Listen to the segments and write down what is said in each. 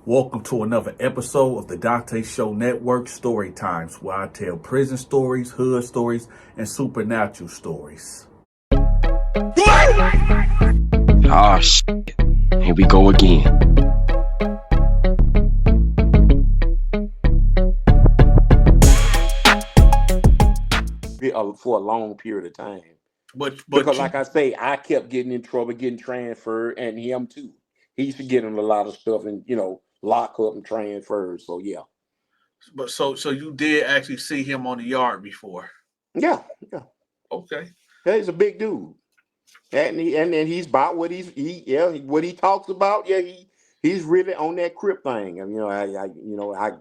Welcome to another episode of the Donta Show Network, Story Times, where I tell prison stories, hood stories, and supernatural stories. Ah, shit. Here we go again. For a long period of time. But Because, you, like I say, I kept getting in trouble, getting transferred, and him too. He used to get in a lot of stuff and, lock up and transferred. So, yeah. so you did actually see him on the yard before. Yeah, yeah. Okay. He's a big dude. And he's about what what he talks about. Yeah, he's really on that crip thing. And,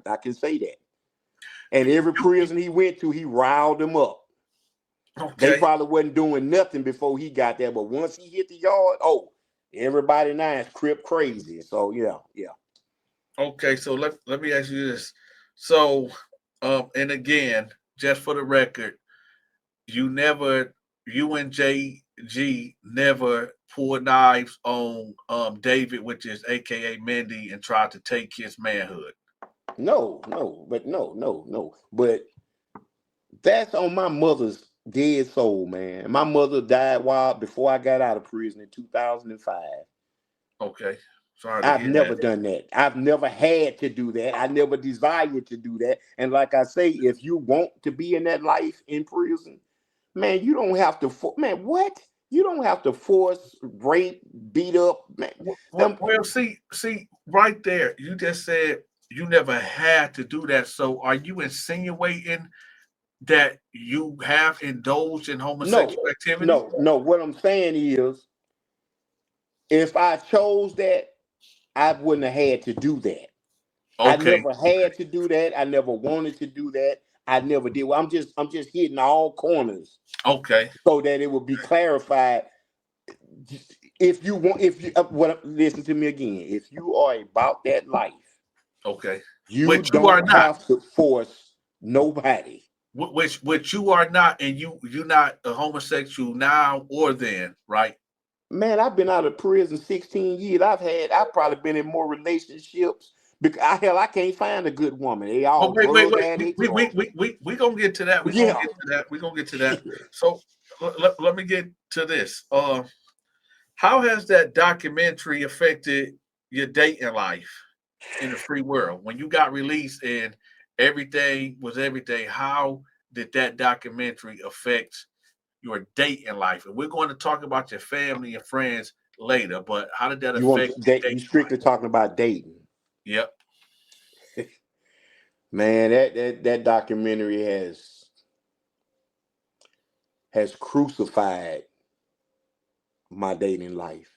I can say that. And every prison he went to, he riled them up. They Okay. probably wasn't doing nothing before he got there, but once he hit the yard, everybody now is crip crazy. So yeah. Okay. So let me ask you this. So, and again, just for the record, you and JG never pulled knives on David, which is AKA Mendy, and tried to take his manhood. No. But that's on my mother's dead soul, man. My mother died before I got out of prison in 2005. Okay. Sorry to I've hear never that. done that. I've never had to do that. I never desired to do that. And like I say, if you want to be in that life in prison, man, you don't have to. Man, what? You don't have to force, rape, beat up. Man, them. Well, see, right there, you just said you never had to do that. So, are you insinuating that you have indulged in No, homosexual activity? no. What I'm saying is, if I chose that, I wouldn't have had to do that. I Okay. never had to do that. I never wanted to do that. I never did. Well, I'm just hitting all corners Okay. so that it will be clarified. Listen to me again. If you are about that life, Okay. you Which you are don't not. have to force nobody. Which you are not, and you're not a homosexual now or then, right? Man, I've been out of prison 16 years. I've probably been in more relationships because I can't find a good woman. They Oh, all wait. drug We addicts we we or we we, we gonna get to that. yeah. We're gonna get to that. Shit. So let me get to this. How has that documentary affected your dating life in the free world? When you got released and everything was everything, how did that documentary affect your dating life? And we're going to talk about your family and friends later, but how did that You want affect your that you dating life? strictly talking about dating. Yep. Man, that documentary has crucified my dating life.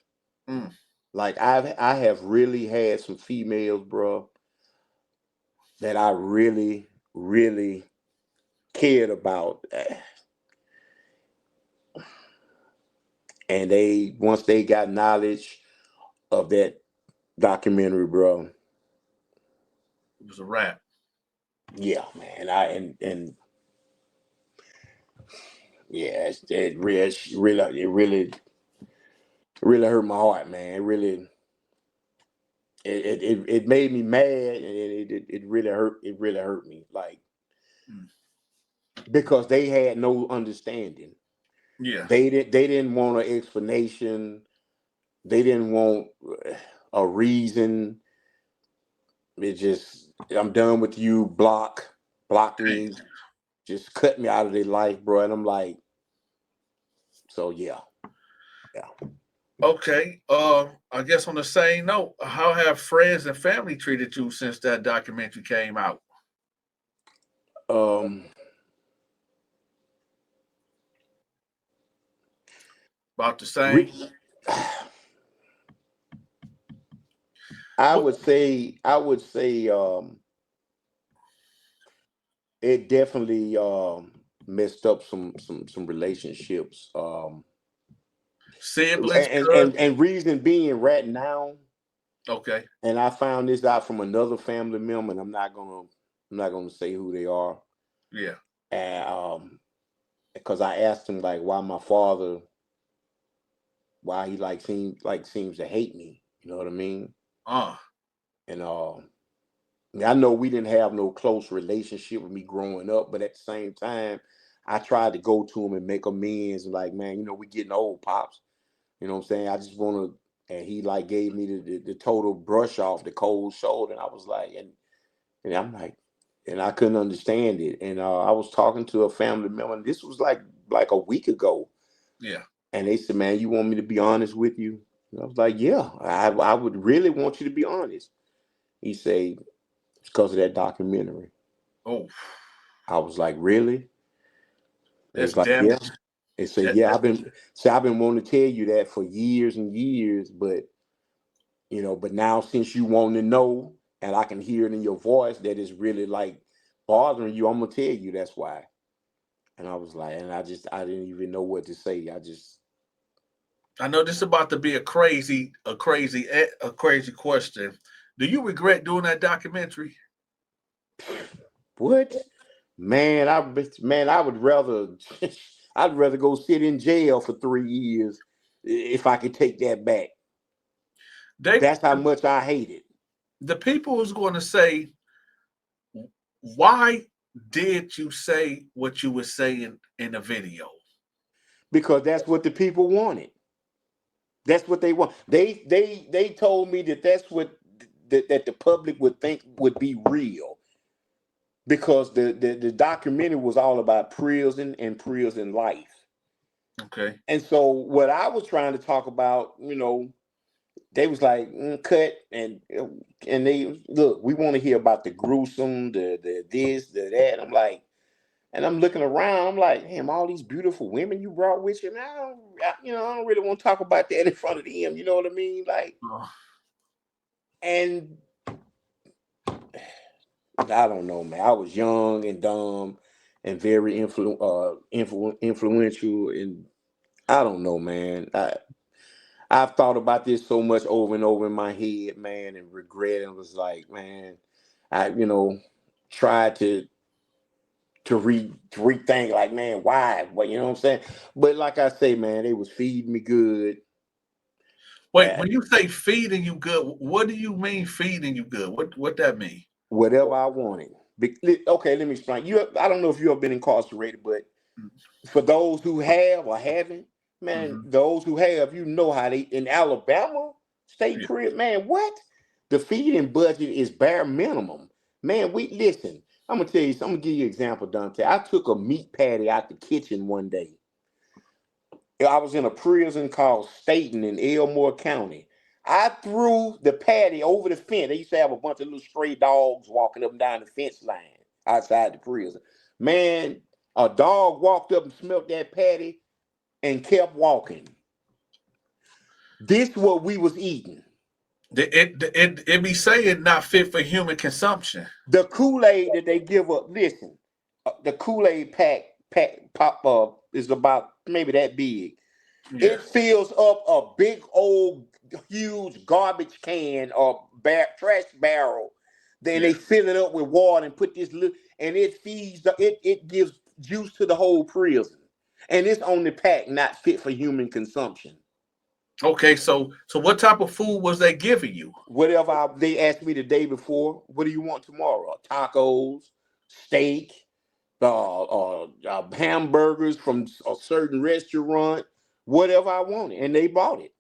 Mm. Like I have really had some females, bro, that I really, really cared about. And they once they got knowledge of that documentary, bro. It was a wrap. Yeah, man. And yeah, it really hurt my heart, man. It made me mad, and it really hurt. It really hurt me, like Mm. because they had no understanding. Yeah. They didn't want an explanation. They didn't want a reason. It just I'm done with you. Block Dang. me. Just cut me out of their life, bro. And I'm like, so yeah. Okay. I guess on the same note, how have friends and family treated you since that documentary came out? Um, About the same. re- I What? would say it definitely messed up some relationships. Siblings, And cousins. reason being right now, Okay. and I found this out from another family member, and I'm not gonna say who they are. Yeah. And because I asked him like why my father, why he seems to hate me. You know what I mean? Uh. And I know we didn't have no close relationship with me growing up, but at the same time, I tried to go to him and make amends. Like, man, you know, we getting old, pops. You know what I'm saying? I just want to. And he like gave me the total brush off, the cold shoulder. And I was like, and I'm like, and I couldn't understand it. And I was talking to a family member, and this was like a week ago. Yeah. And they said, man, you want me to be honest with you? And I was like, yeah, I would really want you to be honest. He said, it's because of that documentary. Oh, I was like, really? It that's was like, yeah. damage. They said, That, yeah, that's I've been wanting to tell you that for years and years, but you know, but now since you want to know, and I can hear it in your voice that it's really like bothering you, I'm gonna tell you that's why. And I was like, and I didn't even know what to say. I know this is about to be a crazy question. Do you regret doing that documentary? What? Man, I would rather I'd rather go sit in jail for 3 years if I could take that back. They, That's how much I hate it. the people who's going to say, why did you say what you were saying in the video? Because that's what the people wanted. That's what they want. They told me that that's what that the public would think would be real. Because the documentary was all about prison and prison life. Okay. And so what I was trying to talk about, you know, they was like cut and they look. We want to hear about the gruesome, the this, the that. I'm like, and I'm looking around. I'm like, damn, all these beautiful women you brought with you. Now, I don't really want to talk about that in front of them. You know what I mean? Like, Oh, and I don't know, man. I was young and dumb and very influential, and I don't know, man. I've thought about this so much over and over in my head, man, and regret. And was like, man, I tried to rethink, like, man, why? But you know what I'm saying? But like I say, man, they was feeding me good. wait, when you say feeding you good, what do you mean feeding you good? What that mean? Whatever I wanted. Okay, let me explain. I don't know if you have been incarcerated, but for those who have or haven't, man, Mm-hmm. those who have, you know how they in Alabama state Yeah. prison, man, what? The feeding budget is bare minimum. Man, we listen. I'm gonna tell you, I'm gonna give you an example, Dante. I took a meat patty out the kitchen one day. I was in a prison called Staten in Elmore County. I threw the patty over the fence. They used to have a bunch of little stray dogs walking up and down the fence line outside the prison. Man, a dog walked up and smelt that patty and kept walking. This what we was eating. It be saying not fit for human consumption. The Kool-Aid that they give up, listen, the Kool-Aid pack pop up is about maybe that big. Yeah. It fills up a big old huge garbage can or trash barrel. Then Yeah. they fill it up with water and put this little, and it feeds it gives juice to the whole prison. And it's on the pack, not fit for human consumption. Okay, so what type of food was they giving you? Whatever they asked me the day before, what do you want tomorrow? Tacos, steak, hamburgers from a certain restaurant, whatever I wanted, and they bought it.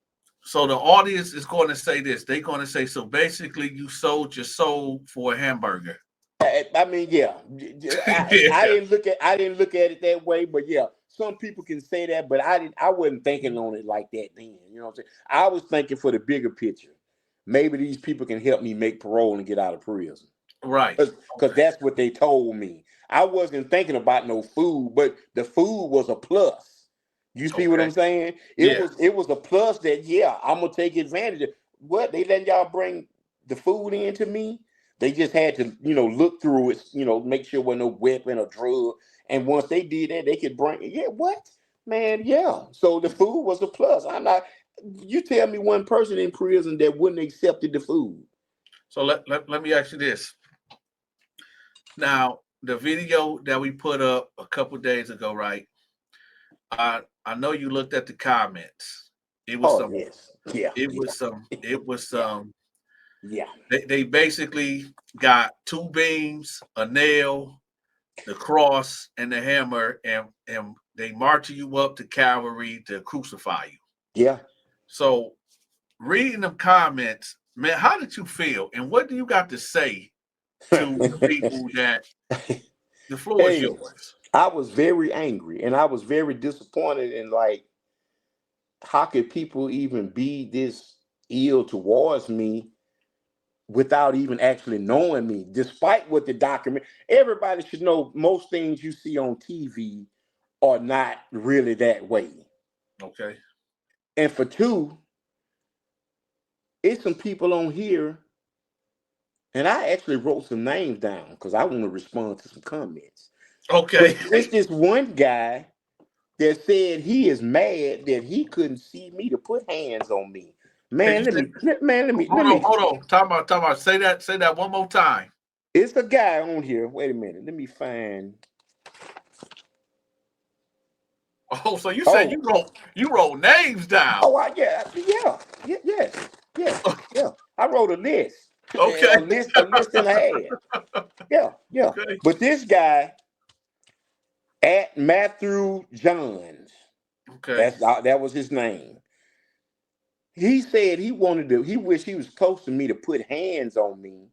So the audience is going to say this. They're going to say, so basically you sold your soul for a hamburger. I mean, yeah, I Yeah. didn't look at it that way, but yeah, some people can say that, but I wasn't thinking on it like that then. You know what I'm saying? I was thinking for the bigger picture. Maybe these people can help me make parole and get out of prison. Right. Because Okay. that's what they told me. I wasn't thinking about no food, but the food was a plus. You see what Okay. I'm saying? Yeah. It was a plus that yeah, I'm gonna take advantage of. What they letting y'all bring the food in to me? They just had to, look through it, make sure there was no weapon or drug. And once they did that, they could bring it. Yeah, what? Man, yeah. So the food was a plus. I'm not you tell me one person in prison that wouldn't accepted the food. So let me ask you this. Now, the video that we put up a couple days ago, right? I know you looked at the comments. It was Oh some yes. Yeah, it yeah, was some it was yeah. some Yeah. They basically got two beams, a nail, the cross, and the hammer, and they march you up to Calvary to crucify you. Yeah. So reading the comments, man, how did you feel? And what do you got to say to the people that the floor is Hey, yours? I was very angry and I was very disappointed in like how could people even be this ill towards me without even actually knowing me, despite what the document everybody should know most things you see on TV are not really that way. Okay. And for two, it's some people on here, and I actually wrote some names down because I want to respond to some comments. Okay. But it's this one guy that said he is mad that he couldn't see me to put hands on me. Can Man, you say, let me. hold on. Time out. Say that one more time. It's a guy on here. Wait a minute. Let me find. Oh, so you said Oh, you wrote names down. oh, yeah. I wrote a list, Okay. a list and a half. Yeah. Okay. But this guy at Matthew Johns, Okay. that was his name. He said he wanted to. He wished he was close to me to put hands on me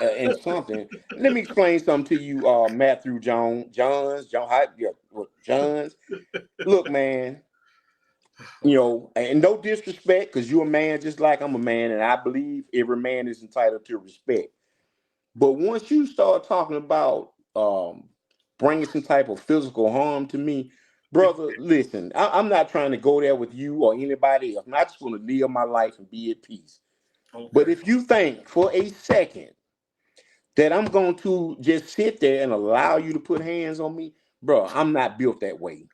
and something. Let me explain something to you, Matthew Johns. Look, man. And no disrespect, because you're a man just like I'm a man, and I believe every man is entitled to respect. But once you start talking about bringing some type of physical harm to me, brother, listen, I'm not trying to go there with you or anybody else. I just want to live my life and be at peace. But Okay. if you think for a second that I'm going to just sit there and allow you to put hands on me, bro, I'm not built that way.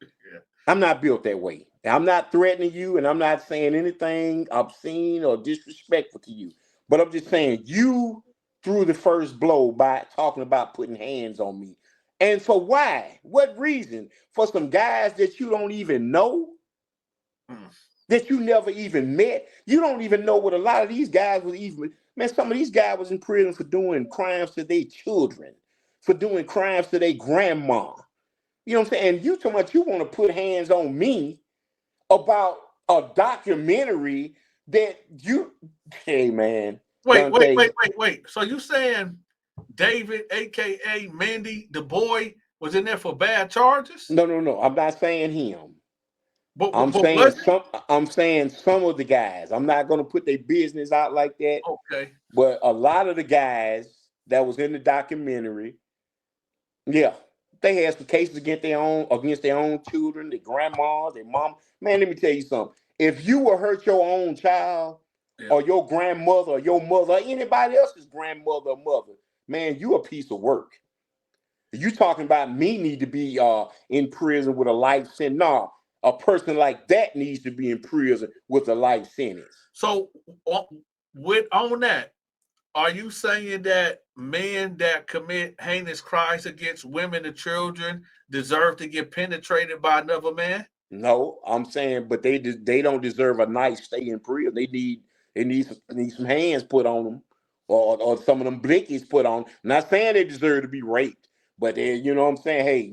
Yeah. I'm not built that way. I'm not threatening you, and I'm not saying anything obscene or disrespectful to you. But I'm just saying you threw the first blow by talking about putting hands on me. And for why? What reason? For some guys that you don't even know, Mm. that you never even met. You don't even know what a lot of these guys was even. Man, some of these guys was in prison for doing crimes to their children, for doing crimes to their grandma. You know what I'm saying? And you talking about you want to put hands on me about a documentary that you, hey man, Dante. Wait. So you saying David, aka Mandy, the boy, was in there for bad charges? No. I'm not saying him. But I'm but saying was it? some. I'm saying some of the guys. I'm not gonna put their business out like that. Okay. But a lot of the guys that was in the documentary, yeah, they had some cases against their own children, their grandmas, their mom. Man, let me tell you something. If you will hurt your own child Yeah. or your grandmother or your mother or anybody else's grandmother or mother, man, you a piece of work. You talking about me need to be in prison with a life sentence. No, a person like that needs to be in prison with a life sentence. So with on that, are you saying that men that commit heinous crimes against women and children deserve to get penetrated by another man? No, I'm saying, but they don't deserve a nice stay in prison. Need some hands put on them, or some of them blickies put on. Not saying they deserve to be raped, but they, you know what I'm saying. Hey,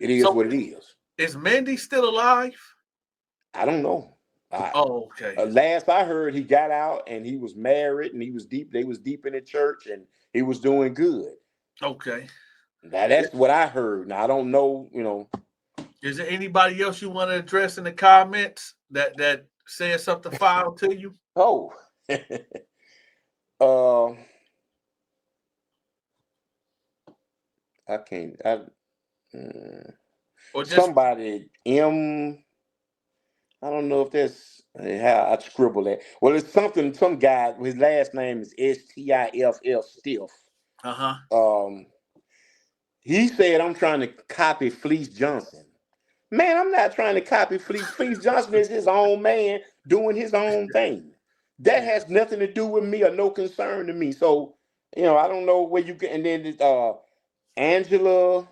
it is So what it is. is Mandy still alive? I don't know. I, Oh, okay. last I heard, he got out and he was married and he was deep. They was deep in the church and he was doing good. Okay. Now that's what I heard. Now I don't know. Is there anybody else you want to address in the comments that says something foul to you? Oh, uh, I can't. Or just Somebody I don't know if that's how I scribble that. Well, it's something. Some guy. His last name is Stiff. Stiff. uh-huh. Um, he said I'm trying to copy Fleece Johnson. Man, I'm not trying to copy Fleece. Fleece Johnson is his own man doing his own thing. That Yeah. has nothing to do with me or no concern to me. So, I don't know where you get. And then Angela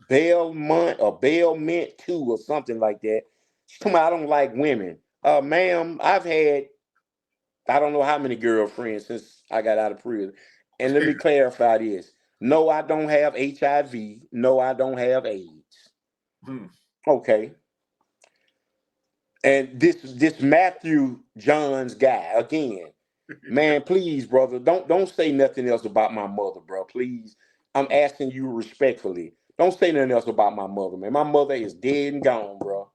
Belmont or Belmont 2 or something like that. She's talking about I don't like women. Ma'am, I've had I don't know how many girlfriends since I got out of prison. And let me clarify this. No, I don't have HIV. No, I don't have AIDS. Hmm. Okay. And this Matthew Johns guy again, man, please, brother, don't say nothing else about my mother, bro. Please, I'm asking you respectfully. Don't say nothing else about my mother, man. My mother is dead and gone, bro.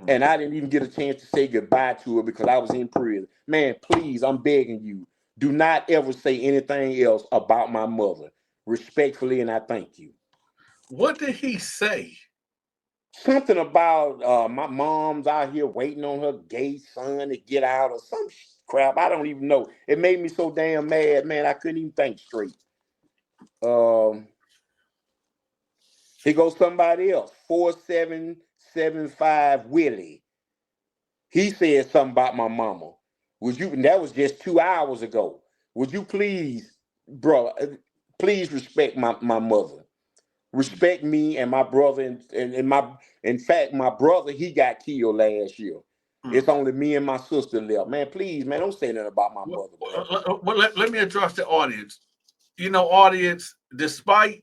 And I didn't even get a chance to say goodbye to her because I was in prison. Man, please, I'm begging you, do not ever say anything else about my mother. Respectfully, and I thank you. What did he say? Something about my mom's out here waiting on her gay son to get out or some crap. I don't even know. It made me so damn mad, man. I couldn't even think straight. Um, Here goes somebody else. 4775 Willie. He said something about my mama. Would you? And that was just 2 hours ago. Would you please, bro? Please respect my mother. Respect me and my brother and my. In fact, my brother he got killed last year. It's only me and my sister left. Man, please, man, don't say nothing about my mother, bro. Let me address the audience. You know, audience, despite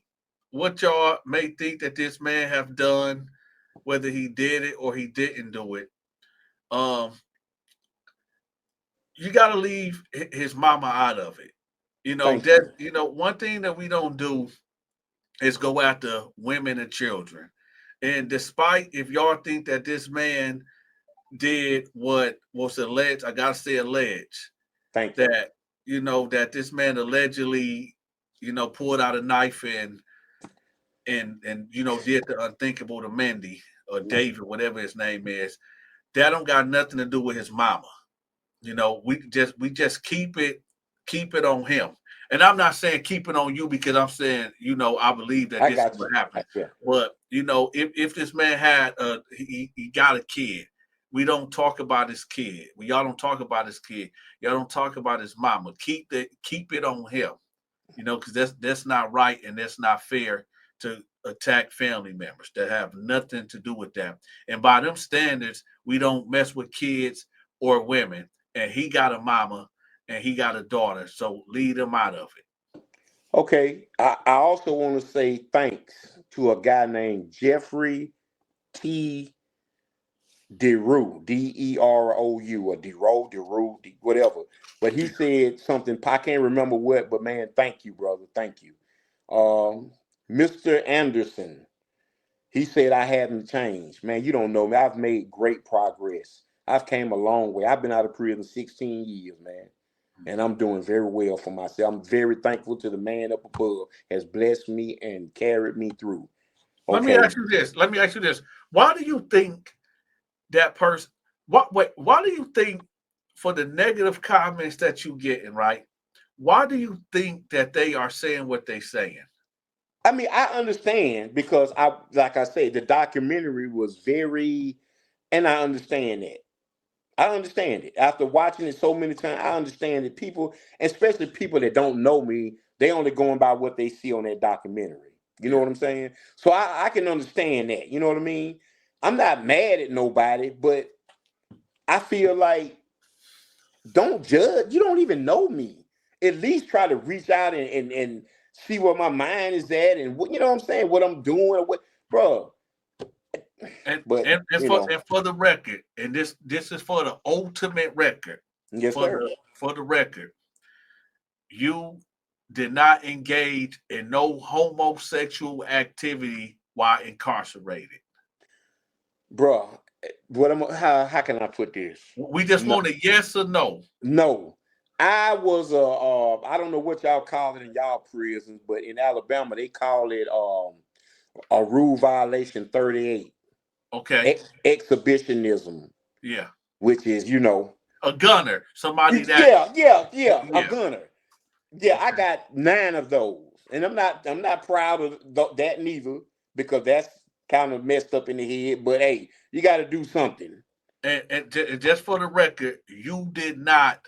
what y'all may think that this man have done, whether he did it or he didn't do it, um, you got to leave his mama out of it. You know Thank you. that. You know, one thing that we don't do is go after women and children. And despite if y'all think that this man did what was alleged, I gotta say alleged, Thank you. that that this man allegedly, pulled out a knife and did the unthinkable to Mendy or David, whatever his name is. That don't got nothing to do with his mama. We just keep it on him. And I'm not saying keep it on you because I'm saying, I believe that I this is got what you. happened. Yeah. But if this man had he got a kid, we don't talk about his kid. Y'all don't talk about his kid. Y'all don't talk about his mama. Keep it on him. Because that's not right and that's not fair to attack family members that have nothing to do with that. And by them standards, we don't mess with kids or women. And he got a mama and he got a daughter, so leave him out of it. Okay. I also want to say thanks to a guy named Jeffrey T. DeRue, DEROU, or DeRue, whatever. But he said something, I can't remember what, but man, thank you, brother. Thank you. Mr. Anderson, he said I hadn't changed. Man, you don't know me. I've made great progress. I've came a long way. I've been out of prison 16 years, man. And I'm doing very well for myself. I'm very thankful to the man up above has blessed me and carried me through. Let me Okay. ask you this. Why do you think that person why do you think for the negative comments that you getting, right? Why do you think that they are saying what they saying? I mean, I understand because like I said, the documentary was very, and I understand that. I understand it. After watching it so many times, I understand that people, especially people that don't know me, they only going by what they see on that documentary. You know Yeah. what I'm saying? So I can understand that. You know what I mean? I'm not mad at nobody, but I feel like don't judge. You don't even know me. At least try to reach out and see where my mind is at and what you know what I'm saying, what I'm doing, what bro. And But and, and you for know, and for the record, and this is for the ultimate record, yes, for sir. the record, you did not engage in no homosexual activity while incarcerated. Bro, how can I put this? We just No, want a yes or no. no. I was I don't know what y'all call it in y'all prisons, but in Alabama they call it a rule violation 38. Okay. Exhibitionism, Yeah. which is, A gunner, somebody that yeah, a yeah. gunner. Yeah, I Okay. got 9 of those, and I'm not proud of that neither because that's kind of messed up in the head. But hey, you got to do something. And just for the record, you did not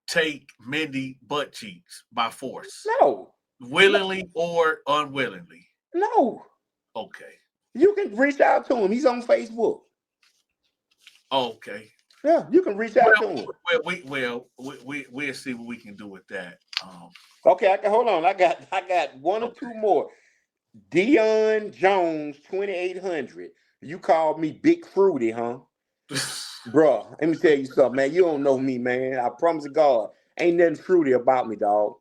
take Mindy butt cheeks by force, No, no, willingly or unwillingly. no. Okay. You can reach out to him. He's on Facebook. Okay. Yeah, you can reach out to him. We'll see what we can do with that. Okay, I can hold on. I got one or Okay. two more. Dion Jones, 2800. You called me Big Fruity, huh? Bruh, let me tell you something, man. You don't know me, man. I promise to God, ain't nothing fruity about me, dog.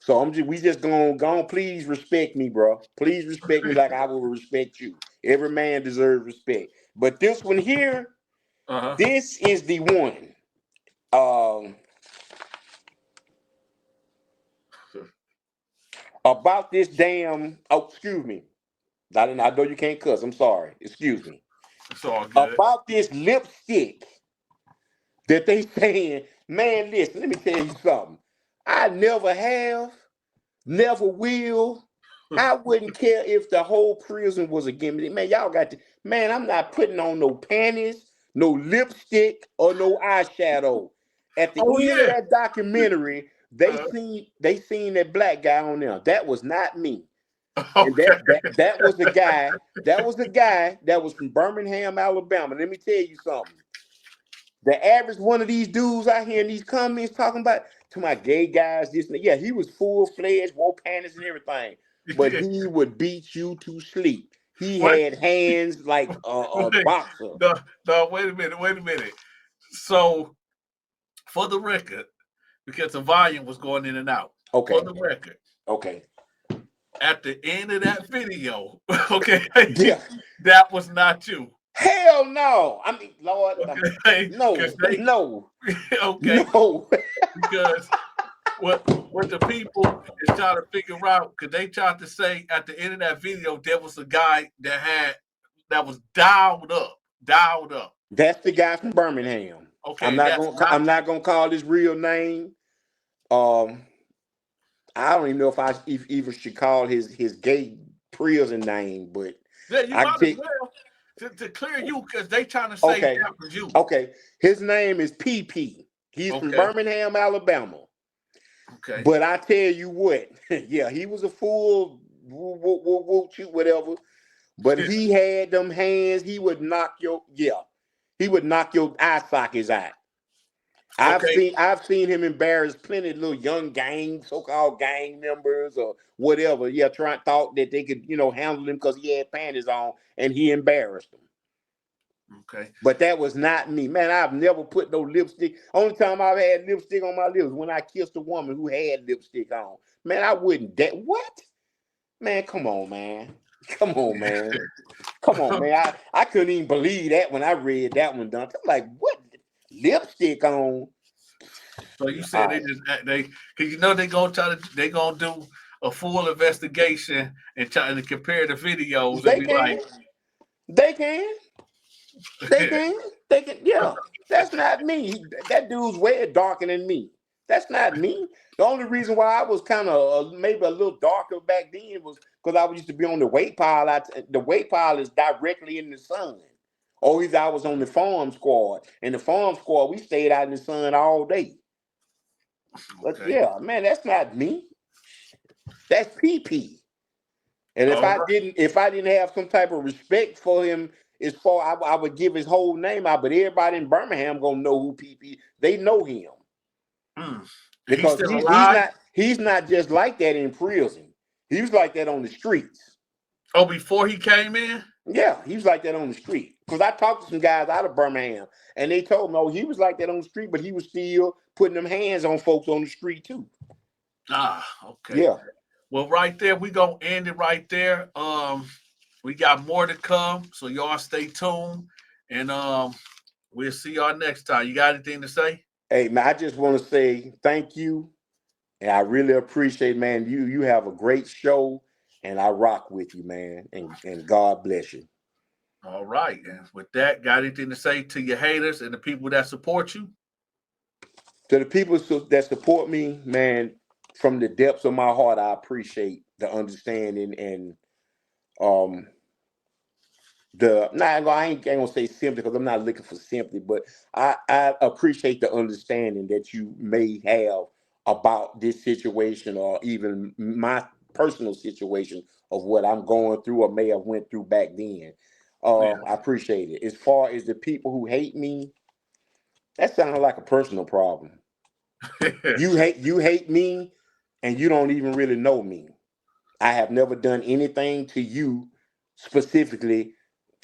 So we just gonna please respect me, bro. Please respect me like I will respect you. Every man deserves respect. But this one here, Uh-huh. this is the one. Um, about this damn. Oh, excuse me. I know you can't cuss. I'm sorry. Excuse me. It's all good. About this lipstick that they saying, man. Listen, let me tell you something. I never have. Never will. I wouldn't care if the whole prison was against me. Man, y'all got to, man, I'm not putting on no panties, no lipstick, or no eyeshadow. At the Oh end of yeah. that documentary, they Uh, seen that black guy on there. That was not me. And okay. that was the guy, that was from Birmingham, Alabama. Let me tell you something. The average one of these dudes out here in these comments talking about to my gay guys, this and that. Yeah, he was full fledged, wore panties and everything, but he would beat you to sleep. He What? had hands like a Wait, boxer. no, no, wait a minute, wait a minute. So, for the record, because the volume was going in and out, for Okay, the record, okay, at the end of that video, okay, yeah. that was not you. Hell no. I mean, Lord, Okay, because no, they, no, okay, no. because what the people is trying to figure out, because they tried to say at the end of that video, there was a guy that was dialed up. That's the guy from Birmingham. Okay, that's not I'm not gonna call his real name. Um, I don't even know if even should call his gay prison name, but yeah, you I can might as take. well to clear you because they trying to say Okay, that was you. okay. His name is PP. He's from Okay, Birmingham, Alabama. okay, But I tell you what, yeah, he was a fool, whatever. But he had them hands. He would knock your eye sockets out. okay. I've seen him embarrass plenty of little young gang, so-called gang members or whatever. Yeah, thought that they could, handle him because he had panties on and he embarrassed them. Okay. But that was not me. Man, I've never put no lipstick. Only time I've had lipstick on my lips when I kissed a woman who had lipstick on. Man, I wouldn't what? Man, come on, man. Come on, man. Come on, man. I couldn't even believe that when I read that one, Donta. I'm like, what? Lipstick on? So you All said right. they because they gonna do a full investigation and try to compare the videos and They be can. like, They can. They can. They can. Yeah. That's not me. That dude's way darker than me. That's not me. The only reason why I was kind of maybe a little darker back then was because I used to be on the weight pile. The weight pile is directly in the sun. Always I was on the farm squad. And the farm squad, we stayed out in the sun all day. But okay, yeah, man, that's not me. That's PP. And all right, if I didn't have some type of respect for him, as far I would give his whole name out. But everybody in Birmingham gonna know who PP. They know him mm. He's because still alive. he's not just like that in prison. He was like that on the streets. Oh, before he came in. Yeah, he was like that on the street. Because I talked to some guys out of Birmingham, and they told me, oh, he was like that on the street, but he was still putting them hands on folks on the street too. Ah, okay. Yeah. Well, right there, we gonna end it right there. We got more to come, so y'all stay tuned, and we'll see y'all next time. You got anything to say? Hey man, I just want to say thank you. And I really appreciate, man, you have a great show and I rock with you, man. And God bless you. All right. And with that, got anything to say to your haters and the people that support you? To the people that support me, man, from the depths of my heart, I appreciate the understanding and um I ain't gonna say simply because I'm not looking for simply, but I appreciate the understanding that you may have about this situation or even my personal situation of what I'm going through or may have went through back then. Yeah. I appreciate it. As far as the people who hate me, That sounds like a personal problem. You hate me, and you don't even really know me. I have never done anything to you specifically,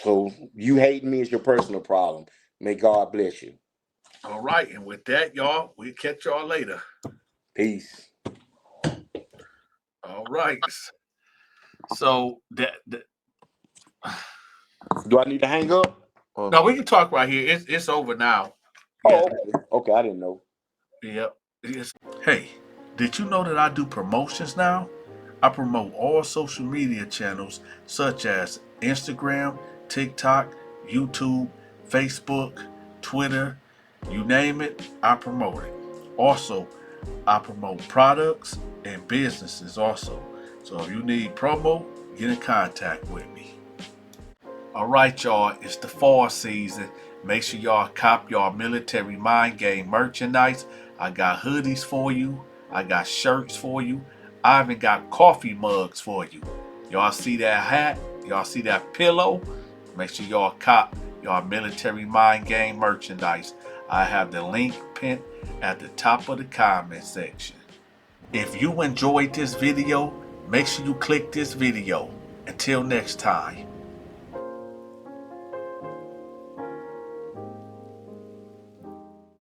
so you hating me is your personal problem. May God bless you. All right, and with that, y'all, we'll catch y'all later. Peace. All right. So Do I need to hang up? no, we can talk right here. It's over now. Yeah. Oh, okay. Okay, I didn't know. Yep. Hey, did you know that I do promotions now? I promote all social media channels such as Instagram, TikTok, YouTube, Facebook, Twitter, you name it, I promote it. Also, I promote products and businesses also. So if you need promo, get in contact with me. All right, y'all, it's the fall season. Make sure y'all cop y'all military mind game merchandise. I got hoodies for you. I got shirts for you. I even got coffee mugs for you. Y'all see that hat? Y'all see that pillow? Make sure y'all cop y'all military mind game merchandise. I have the link pinned at the top of the comment section. If you enjoyed this video, make sure you click this video. Until next time.